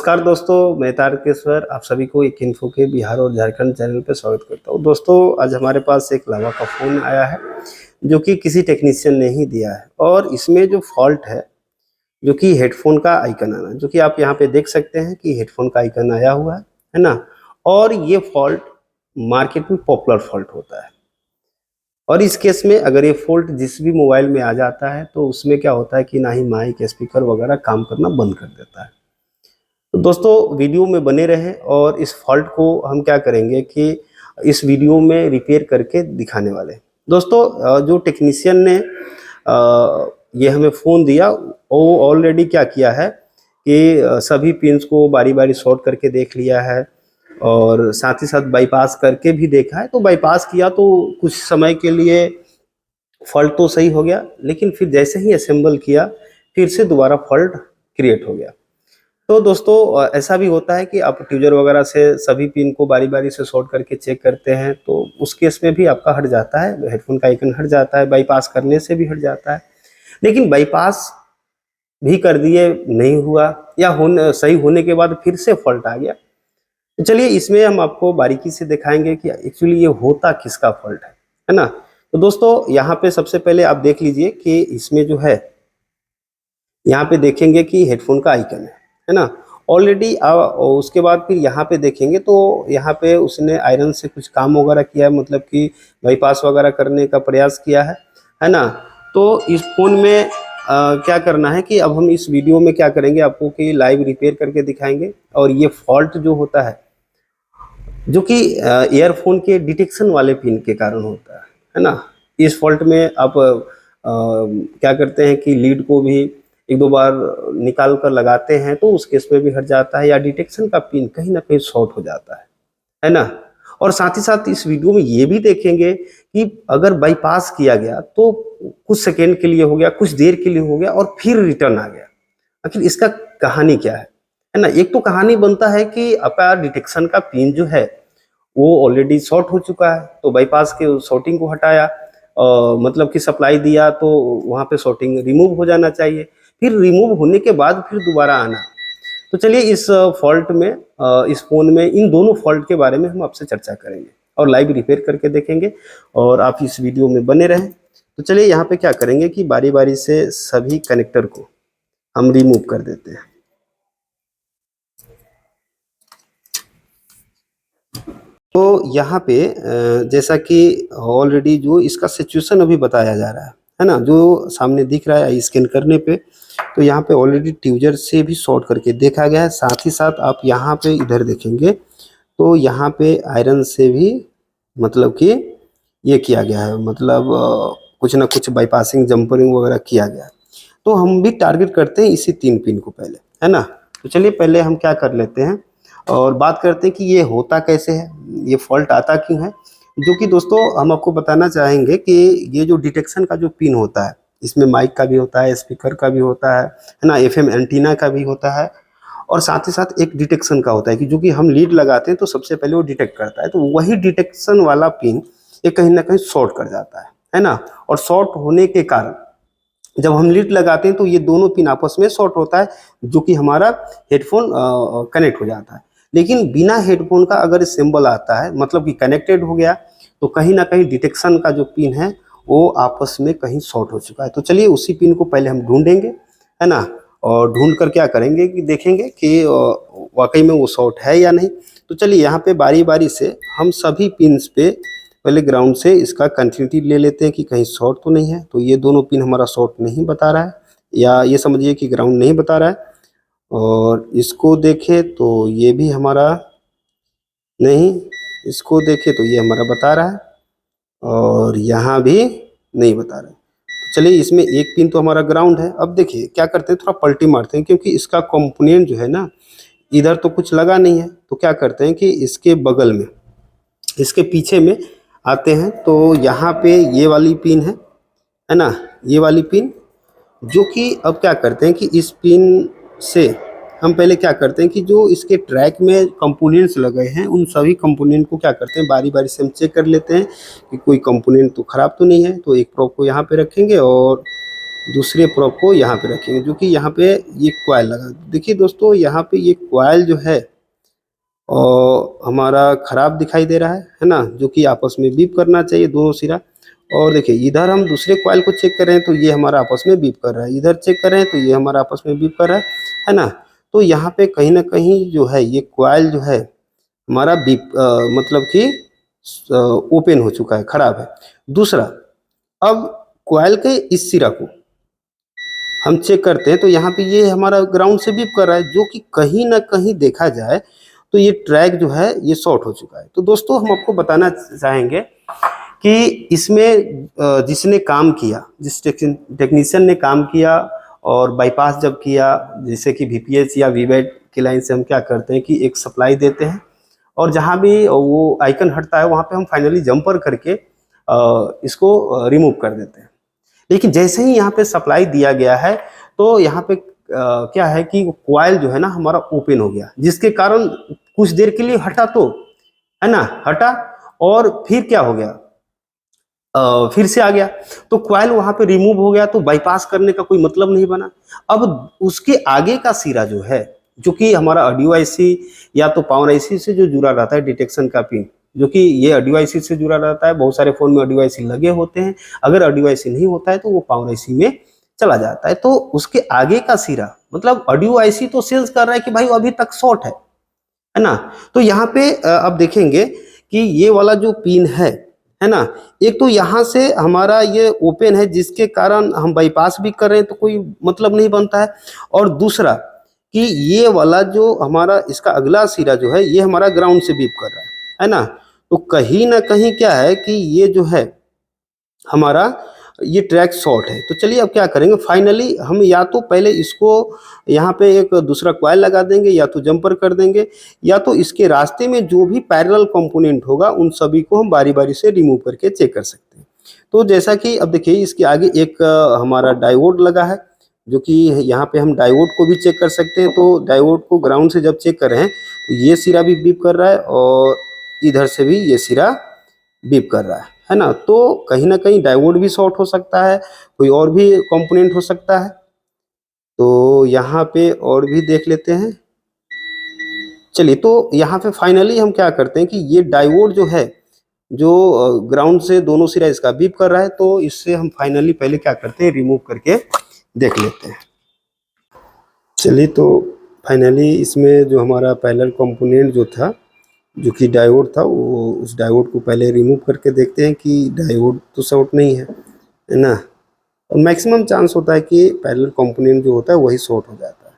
नमस्कार दोस्तों, मैं तारकेश्वर आप सभी को एक इन्फो के बिहार और झारखंड चैनल पर स्वागत करता हूं। दोस्तों, आज हमारे पास एक लावा का फ़ोन आया है जो कि किसी टेक्नीशियन ने ही दिया है और इसमें जो फॉल्ट है जो कि हेडफोन का आइकन आना, जो कि आप यहाँ पे देख सकते हैं कि हेडफोन का आइकन आया हुआ है ना। और ये फॉल्ट मार्केट में पॉपुलर फॉल्ट होता है और इस केस में अगर ये फॉल्ट जिस भी मोबाइल में आ जाता है तो उसमें क्या होता है कि ना ही माइक, स्पीकर वगैरह काम करना बंद कर देता है। तो दोस्तों, वीडियो में बने रहें और इस फॉल्ट को हम क्या करेंगे कि इस वीडियो में रिपेयर करके दिखाने वाले हैं। दोस्तों, जो टेक्नीशियन ने ये हमें फ़ोन दिया वो ऑलरेडी क्या किया है कि सभी पिंस को बारी बारी शॉर्ट करके देख लिया है और साथ ही साथ बाईपास करके भी देखा है। तो बाईपास किया तो कुछ समय के लिए फॉल्ट तो सही हो गया, लेकिन फिर जैसे ही असेंबल किया फिर से दोबारा फॉल्ट क्रिएट हो गया। तो दोस्तों, ऐसा भी होता है कि आप ट्यूजर वगैरह से सभी पिन को बारी बारी से शॉर्ट करके चेक करते हैं तो उस केस में भी आपका हट जाता है, हेडफोन का आइकन हट जाता है, बाईपास करने से भी हट जाता है। लेकिन बाईपास भी कर दिए नहीं हुआ या सही होने के बाद फिर से फॉल्ट आ गया। तो चलिए इसमें हम आपको बारीकी से दिखाएंगे कि एक्चुअली ये होता किसका फॉल्ट है ना। तो दोस्तों, यहाँ पे सबसे पहले आप देख लीजिए कि इसमें जो है यहाँ पे देखेंगे कि हेडफोन का आइकन है ना ऑलरेडी। उसके बाद फिर यहाँ पे देखेंगे तो यहाँ पे उसने आयरन से कुछ काम वगैरह किया है, मतलब कि बाईपास वगैरह करने का प्रयास किया है ना। तो इस फोन में क्या करना है कि अब हम इस वीडियो में क्या करेंगे आपको कि लाइव रिपेयर करके दिखाएंगे। और ये फॉल्ट जो होता है जो कि ईयरफोन के डिटेक्शन वाले पिन के कारण होता है ना। इस फॉल्ट में आप क्या करते हैं कि लीड को भी एक दो बार निकाल कर लगाते हैं तो उस केस में भी हट जाता है, या डिटेक्शन का पिन कहीं ना कहीं शॉर्ट हो जाता है ना। और साथ ही साथ इस वीडियो में ये भी देखेंगे कि अगर बाईपास किया गया तो कुछ सेकेंड के लिए हो गया, कुछ देर के लिए हो गया और फिर रिटर्न आ गया, आखिर इसका कहानी क्या है ना। एक तो कहानी बनता है कि आपका डिटेक्शन का पिन जो है वो ऑलरेडी शॉर्ट हो चुका है, तो बाईपास के शॉर्टिंग को हटाया, मतलब कि सप्लाई दिया तो वहाँ पे शॉर्टिंग रिमूव हो जाना चाहिए, फिर रिमूव होने के बाद फिर दोबारा आना। तो चलिए इस फॉल्ट में इस फ़ोन में इन दोनों फॉल्ट के बारे में हम आपसे चर्चा करेंगे और लाइव रिपेयर करके देखेंगे और आप इस वीडियो में बने रहें। तो चलिए यहाँ पे क्या करेंगे कि बारी बारी से सभी कनेक्टर को हम रिमूव कर देते हैं। तो यहाँ पे जैसा कि ऑलरेडी जो इसका सिचुएशन अभी बताया जा रहा है ना, जो सामने दिख रहा है स्कैन करने पे, तो यहाँ पे ऑलरेडी ट्यूजर से भी शॉर्ट करके देखा गया है। साथ ही साथ आप यहाँ पे इधर देखेंगे तो यहाँ पे आयरन से भी मतलब कि ये किया गया है, मतलब कुछ ना कुछ बाईपासिंग, जंपरिंग वगैरह किया गया है। तो हम भी टारगेट करते हैं इसी 3 पिन को पहले, है ना। तो चलिए पहले हम क्या कर लेते हैं और बात करते हैं कि ये होता कैसे है, ये फॉल्ट आता क्यों है। जो कि दोस्तों हम आपको बताना चाहेंगे कि ये जो डिटेक्शन का जो पिन होता है इसमें माइक का भी होता है, स्पीकर का भी होता है ना, एफएम एंटीना का भी होता है और साथ ही साथ एक डिटेक्शन का होता है कि जो कि हम लीड लगाते हैं तो सबसे पहले वो डिटेक्ट करता है। तो वही डिटेक्शन वाला पिन ये कहीं ना कहीं शॉर्ट कर जाता है ना। और शॉर्ट होने के कारण जब हम लीड लगाते हैं तो ये दोनों पिन आपस में शॉर्ट होता है, जो कि हमारा हेडफोन कनेक्ट हो जाता है। लेकिन बिना हेडफोन का अगर सिंबल आता है, मतलब कि कनेक्टेड हो गया, तो कहीं ना कहीं डिटेक्शन का जो पिन है वो आपस में कहीं शॉर्ट हो चुका है। तो चलिए उसी पिन को पहले हम ढूंढेंगे, है ना, और ढूंढ कर क्या करेंगे कि देखेंगे कि वाकई में वो शॉर्ट है या नहीं। तो चलिए यहाँ पे बारी बारी से हम सभी पिन्स पे पहले ग्राउंड से इसका कंटिन्यूटी ले लेते हैं कि कहीं शॉर्ट तो नहीं है। तो ये दोनों पिन हमारा शॉर्ट नहीं बता रहा है, या ये समझिए कि ग्राउंड नहीं बता रहा है। और इसको देखें तो ये भी हमारा नहीं, इसको देखें तो ये हमारा बता रहा है और यहाँ भी नहीं बता रहा है। तो चलिए इसमें एक पिन तो हमारा ग्राउंड है। अब देखिए क्या करते हैं, थोड़ा पलटी मारते हैं क्योंकि इसका कंपोनेंट जो है ना इधर तो कुछ लगा नहीं है। तो क्या करते हैं कि इसके बगल में, इसके पीछे में आते हैं तो यहाँ पे ये वाली पिन है ना, ये वाली पिन, जो कि अब क्या करते हैं कि इस पिन से हम पहले क्या करते हैं कि जो इसके ट्रैक में कंपोनेंट्स लगे हैं उन सभी कंपोनेंट को क्या करते हैं बारी बारी से हम चेक कर लेते हैं कि कोई कंपोनेंट तो ख़राब तो नहीं है। तो एक प्रोब को यहाँ पे रखेंगे और दूसरे प्रोब को यहाँ पे रखेंगे, जो कि यहाँ पे ये कॉइल लगा। देखिए दोस्तों, यहाँ पे ये कॉइल जो है और हमारा खराब दिखाई दे रहा है ना, जो कि आपस में बीप करना चाहिए दोनों सिरा। और देखिए इधर हम दूसरे कॉइल को चेक कर रहे हैं तो ये हमारा आपस में बीप कर रहा है, इधर चेक कर रहे हैं तो ये हमारा आपस में बीप कर रहा है ना। तो यहाँ पे कहीं ना कहीं जो है ये कॉइल जो है हमारा बीप मतलब कि ओपन हो चुका है, खराब है। दूसरा, अब कॉइल के इस सिरा को हम चेक करते हैं तो यहाँ पे ये हमारा ग्राउंड से बीप कर रहा है, जो कि कहीं ना कहीं देखा जाए तो ये ट्रैक जो है ये शॉर्ट हो चुका है। तो दोस्तों हम आपको बताना चाहेंगे कि इसमें जिसने काम किया, जिस टेक्नीशियन ने काम किया और बाईपास जब किया, जैसे कि वीपीएस या वीवैट की लाइन से हम क्या करते हैं कि एक सप्लाई देते हैं और जहाँ भी वो आइकन हटता है वहाँ पे हम फाइनली जंपर करके इसको रिमूव कर देते हैं। लेकिन जैसे ही यहाँ पे सप्लाई दिया गया है तो यहाँ पे क्या है कि कॉइल जो है ना हमारा ओपन हो गया, जिसके कारण कुछ देर के लिए हटा तो है ना, हटा और फिर क्या हो गया, फिर से आ गया। तो कॉइल वहां पे रिमूव हो गया, तो बाईपास करने का कोई मतलब नहीं बना। अब उसके आगे का सिरा जो है, जो कि हमारा ऑडियो आईसी या तो पावर आईसी से जो जुड़ा रहता है डिटेक्शन का पिन, जो कि ये ऑडियो आईसी से जुड़ा रहता है। बहुत सारे फोन में ऑडियो आईसी लगे होते हैं, अगर ऑडियो आईसी नहीं होता है तो वो पावर आईसी में चला जाता है। तो उसके आगे का सिरा मतलब ऑडियो आईसी तो सेंस कर रहा है कि भाई अभी तक शॉर्ट है ना। तो यहाँ पे अब देखेंगे कि ये वाला जो पिन है ना, एक तो यहाँ से हमारा ये ओपन है जिसके कारण हम बाईपास भी कर रहे हैं तो कोई मतलब नहीं बनता है। और दूसरा कि ये वाला जो हमारा इसका अगला सिरा जो है ये हमारा ग्राउंड से बीप कर रहा है ना। तो कहीं ना कहीं क्या है कि ये जो है हमारा ये ट्रैक शॉर्ट है। तो चलिए अब क्या करेंगे, फाइनली हम या तो पहले इसको यहाँ पे एक दूसरा कॉइल लगा देंगे या तो जंपर कर देंगे, या तो इसके रास्ते में जो भी पैरेलल कंपोनेंट होगा उन सभी को हम बारी बारी से रिमूव करके चेक कर सकते हैं। तो जैसा कि अब देखिए इसके आगे एक हमारा डायोड लगा है, जो कि यहाँ पे हम डायोड को भी चेक कर सकते हैं। तो डायोड को ग्राउंड से जब चेक कर रहे हैं तो ये सिरा भी बीप कर रहा है और इधर से भी ये सिरा बीप कर रहा है ना। तो कहीं ना कहीं डायोड भी शॉर्ट हो सकता है, कोई और भी कंपोनेंट हो सकता है। तो यहाँ पे और भी देख लेते हैं। चलिए, तो यहाँ पे फाइनली हम क्या करते हैं कि ये डायोड जो है, जो ग्राउंड से दोनों सिरा इसका बीप कर रहा है, तो इससे हम फाइनली पहले क्या करते हैं, रिमूव करके देख लेते हैं। चलिए, तो फाइनली इसमें जो हमारा पैरेलल कंपोनेंट जो था, जो कि डायोड था, वो उस डायोड को पहले रिमूव करके देखते हैं कि डायोड तो शॉर्ट नहीं है ना। और मैक्सिमम चांस होता है कि पैरेलल कंपोनेंट जो होता है वही शॉर्ट हो जाता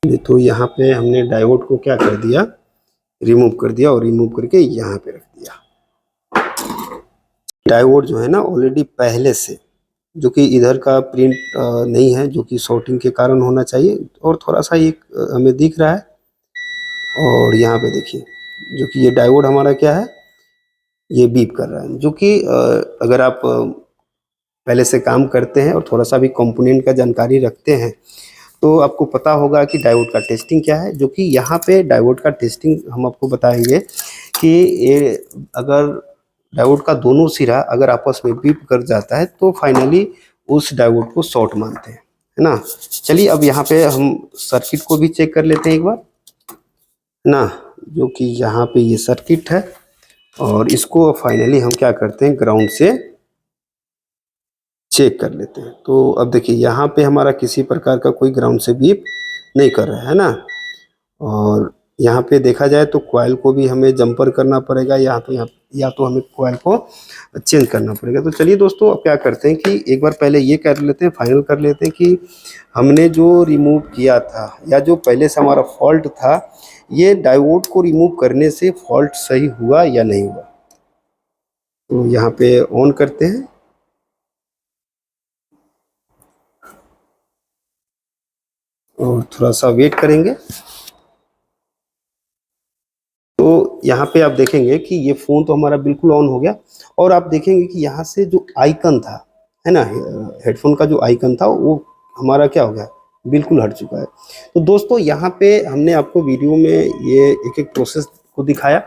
है। तो यहाँ पे हमने डायोड को क्या कर दिया, रिमूव कर दिया और रिमूव करके यहाँ पे रख दिया। डायोड जो है ना ऑलरेडी पहले से, जो कि इधर का प्रिंट नहीं है, जो कि शॉर्टिंग के कारण होना चाहिए, और थोड़ा सा एक हमें दिख रहा है। और यहाँ पे देखिए, जो कि ये डायोड हमारा क्या है, ये बीप कर रहा है। जो कि अगर आप पहले से काम करते हैं और थोड़ा सा भी कंपोनेंट का जानकारी रखते हैं तो आपको पता होगा कि डायोड का टेस्टिंग क्या है। जो कि यहाँ पे डायोड का टेस्टिंग हम आपको बताएंगे कि ये अगर डायोड का दोनों सिरा अगर आपस में बीप कर जाता है तो फाइनली उस डायोड को शॉर्ट मानते हैं, है ना। चलिए अब यहाँ पे हम सर्किट को भी चेक कर लेते हैं एक बार ना। जो कि यहाँ पे ये सर्किट है और इसको फाइनली हम क्या करते हैं, ग्राउंड से चेक कर लेते हैं। तो अब देखिए यहाँ पे हमारा किसी प्रकार का कोई ग्राउंड से बीप नहीं कर रहा है ना। और यहाँ पे देखा जाए तो कॉइल को भी हमें जंपर करना पड़ेगा, या तो हमें कॉइल को चेंज करना पड़ेगा। तो चलिए दोस्तों, अब क्या करते हैं कि एक बार पहले ये कर लेते हैं, फाइनल कर लेते हैं कि हमने जो रिमूव किया था या जो पहले से हमारा फॉल्ट था, ये डायोड को रिमूव करने से फॉल्ट सही हुआ या नहीं हुआ। तो यहाँ पे ऑन करते हैं और थोड़ा सा वेट करेंगे। तो यहाँ पे आप देखेंगे कि ये फ़ोन तो हमारा बिल्कुल ऑन हो गया, और आप देखेंगे कि यहाँ से जो आइकन था, है ना, हेडफोन का जो आइकन था वो हमारा क्या हो गया, बिल्कुल हट चुका है। तो दोस्तों यहाँ पे हमने आपको वीडियो में ये एक एक प्रोसेस को दिखाया,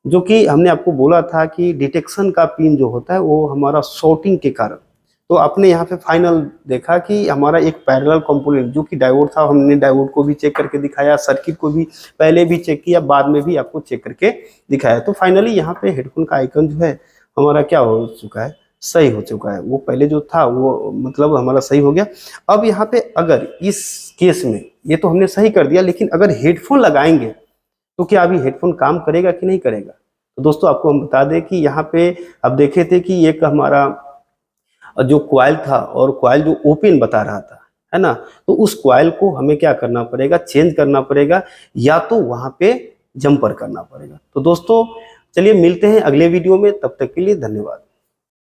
जो कि हमने आपको बोला था कि डिटेक्शन का पिन जो होता है वो हमारा शॉर्टिंग के कारण। तो आपने यहाँ पे फाइनल देखा कि हमारा एक पैरेलल कंपोनेंट जो कि डायोड था, हमने डायोड को भी चेक करके दिखाया, सर्किट को भी पहले भी चेक किया, बाद में भी आपको चेक करके दिखाया। तो फाइनली यहाँ पे हेडफोन का आइकन जो है हमारा क्या हो चुका है, सही हो चुका है। वो पहले जो था वो मतलब हमारा सही हो गया। अब यहाँ पे अगर इस केस में ये तो हमने सही कर दिया, लेकिन अगर हेडफोन लगाएंगे तो क्या अभी हेडफोन काम करेगा कि नहीं करेगा? तो दोस्तों आपको हम बता दें कि यहाँ पे अब देखे थे कि एक हमारा जो कॉइल था और कॉइल जो ओपन बता रहा था, है ना, तो उस कॉइल को हमें क्या करना पड़ेगा, चेंज करना पड़ेगा, या तो वहां पे जंपर करना पड़ेगा। तो दोस्तों चलिए मिलते हैं अगले वीडियो में, तब तक के लिए धन्यवाद।